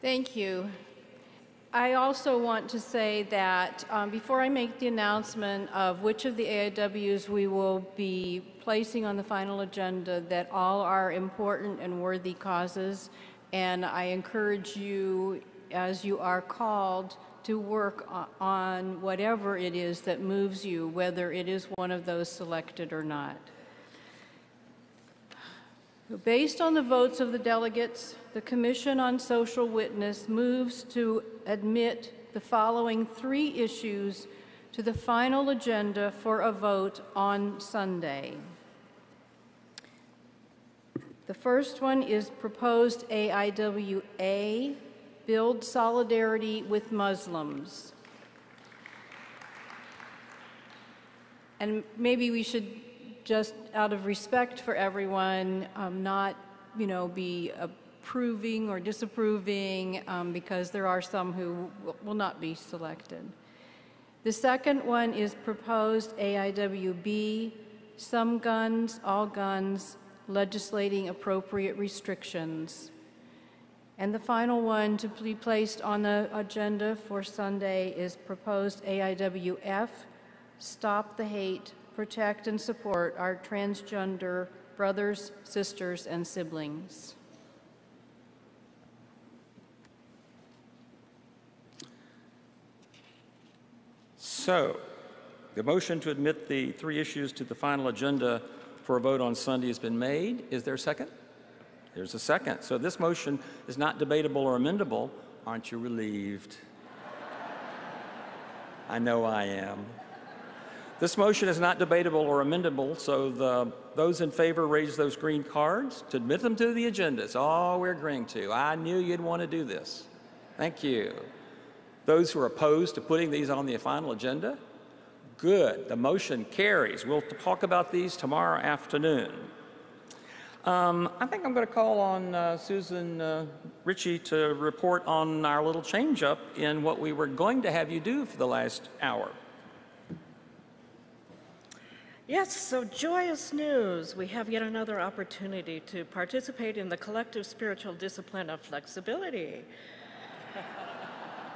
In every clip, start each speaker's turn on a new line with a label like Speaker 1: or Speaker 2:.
Speaker 1: Thank you. I also want to say that before I make the announcement of which of the AIWs we will be placing on the final agenda, that all are important and worthy causes, and I encourage you, as you are called, to work on whatever it is that moves you, whether it is one of those selected or not. Based on the votes of the delegates, the Commission on Social Witness moves to admit the following 3 issues to the final agenda for a vote on Sunday. The first one is proposed AIWA, Build Solidarity with Muslims. And maybe we should, just out of respect for everyone, not, be approving or disapproving, because there are some who will not be selected. The second one is proposed AIWB, Some Guns, All Guns, Legislating Appropriate Restrictions. And the final one to be placed on the agenda for Sunday is proposed AIWF, Stop the Hate, Protect and Support Our Transgender Brothers, Sisters, and Siblings.
Speaker 2: So, the motion to admit the 3 issues to the final agenda for a vote on Sunday has been made. Is there a second? There's a second. So this motion is not debatable or amendable. Aren't you relieved? I know I am. This motion is not debatable or amendable, so those in favor raise those green cards to admit them to the agenda. It's all we're agreeing to. I knew you'd want to do this. Thank you. Those who are opposed to putting these on the final agenda? Good. The motion carries. We'll talk about these tomorrow afternoon. I think I'm going to call on Susan Ritchie to report on our little change-up in what we were going to have you do for the last hour.
Speaker 3: Yes, so joyous news. We have yet another opportunity to participate in the collective spiritual discipline of flexibility.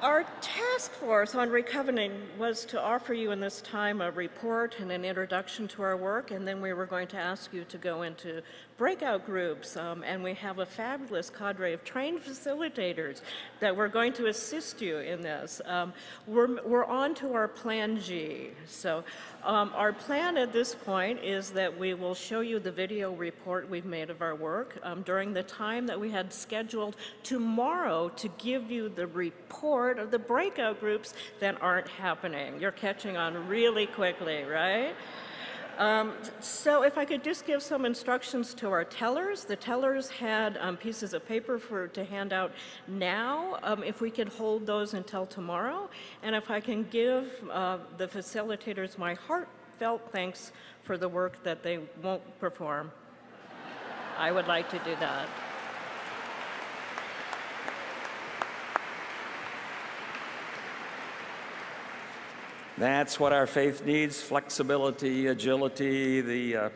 Speaker 3: Our task force on recovery was to offer you in this time a report and an introduction to our work, and then we were going to ask you to go into breakout groups, and we have a fabulous cadre of trained facilitators that we're going to assist you in this. We're on to our Plan G. So our plan at this point is that we will show you the video report we've made of our work during the time that we had scheduled tomorrow to give you the report of the breakout groups that aren't happening. You're catching on really quickly, right? So if I could just give some instructions to our tellers. The tellers had pieces of paper to hand out now, if we could hold those until tomorrow. And if I can give the facilitators my heartfelt thanks for the work that they won't perform, I would like to do that.
Speaker 2: That's what our faith needs: flexibility, agility, the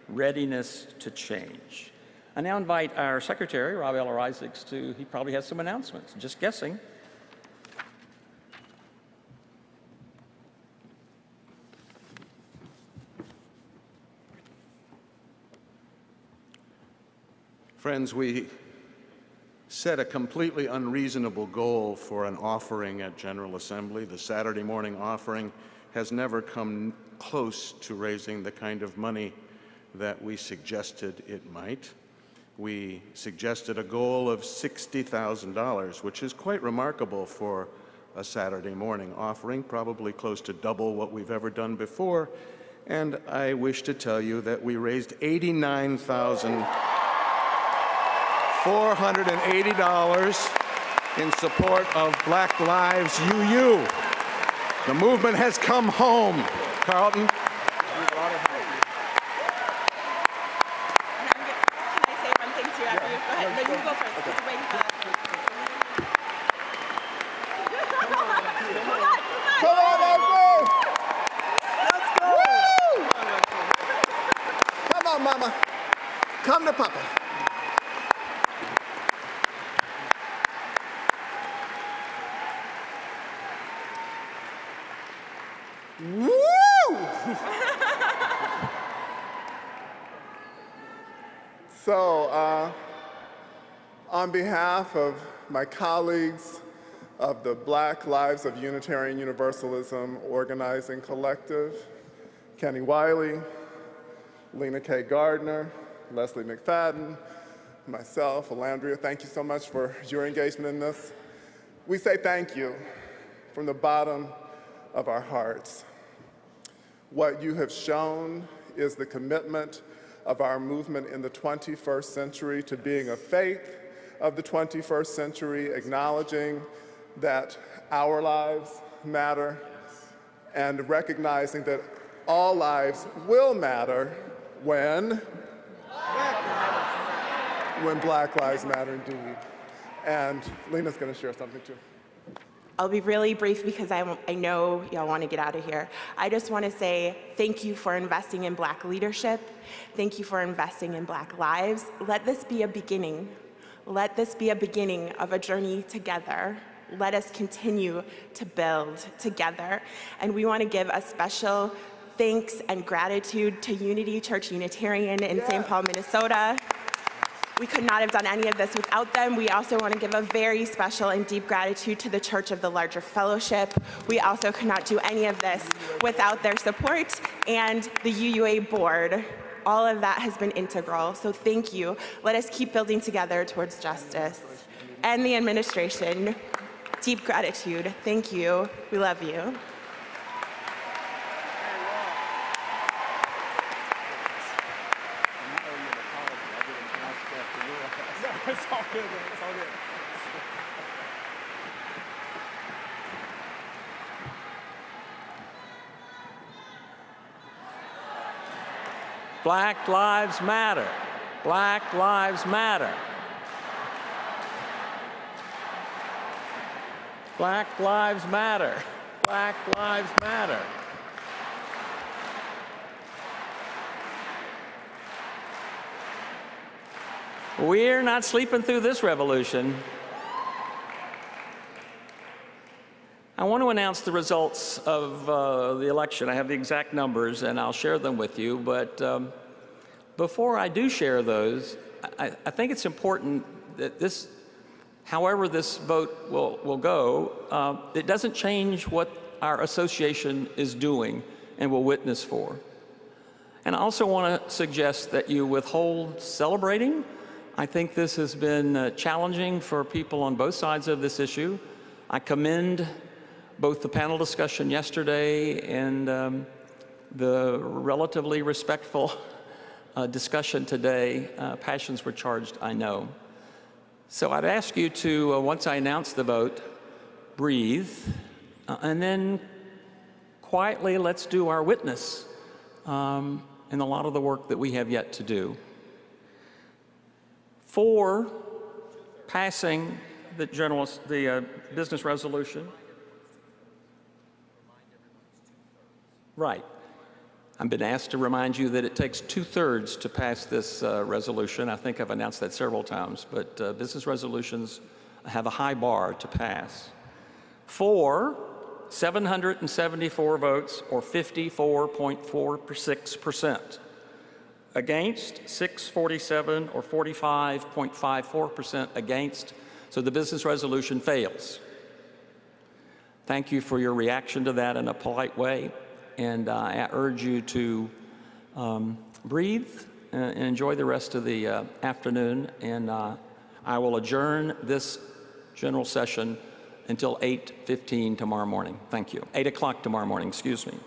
Speaker 2: readiness to change. I now invite our secretary, Rob Eller Isaacs, he probably has some announcements. Just guessing.
Speaker 4: Friends, we set a completely unreasonable goal for an offering at General Assembly. The Saturday morning offering has never come close to raising the kind of money that we suggested it might. We suggested a goal of $60,000, which is quite remarkable for a Saturday morning offering, probably close to double what we've ever done before. And I wish to tell you that we raised $89,480 in support of Black Lives UU. The movement has come home. Carlton?
Speaker 5: Can I say one thing to you after you? Go ahead. No, you go first. Okay. Wait for that. Come on, let's go!
Speaker 6: Come on, Mama. Come to Papa. So, on behalf of my colleagues of the Black Lives of Unitarian Universalism Organizing Collective, Kenny Wiley, Lena K. Gardner, Leslie McFadden, myself, Alandria, thank you so much for your engagement in this. We say thank you from the bottom of our hearts. What you have shown is the commitment of our movement in the 21st century to being a faith of the 21st century, acknowledging that our lives matter and recognizing that all lives will matter when Black Lives Matter indeed. And Lena's going to share something too.
Speaker 5: I'll be really brief because I know y'all want to get out of here. I just want to say thank you for investing in Black leadership. Thank you for investing in Black lives. Let this be a beginning. Let this be a beginning of a journey together. Let us continue to build together. And we want to give a special thanks and gratitude to Unity Church Unitarian in St. Paul, Minnesota. We could not have done any of this without them. We also want to give a very special and deep gratitude to the Church of the Larger Fellowship. We also could not do any of this without their support and the UUA board. All of that has been integral, so thank you. Let us keep building together towards justice. And the administration, deep gratitude. Thank you. We love you.
Speaker 6: It's all good, man. It's all good.
Speaker 2: Black Lives Matter. Black Lives Matter. Black Lives Matter. Black Lives Matter. We're not sleeping through this revolution. I want to announce the results of the election. I have the exact numbers, and I'll share them with you. But before I do share those, I think it's important that this, however this vote will go, it doesn't change what our association is doing and will witness for. And I also want to suggest that you withhold celebrating. I think this has been challenging for people on both sides of this issue. I commend both the panel discussion yesterday and the relatively respectful discussion today. Passions were charged, I know. So I'd ask you to, once I announce the vote, breathe, and then quietly let's do our witness in a lot of the work that we have yet to do. For passing the business resolution. Right. I've been asked to remind you that it takes 2/3 to pass this resolution. I think I've announced that several times, but business resolutions have a high bar to pass. For 774 votes, or 54.46%. Against, 647, or 45.54% against, so the business resolution fails. Thank you for your reaction to that in a polite way, and I urge you to breathe and enjoy the rest of the afternoon, and I will adjourn this general session until 8:15 tomorrow morning. Thank you. 8 o'clock tomorrow morning, excuse me.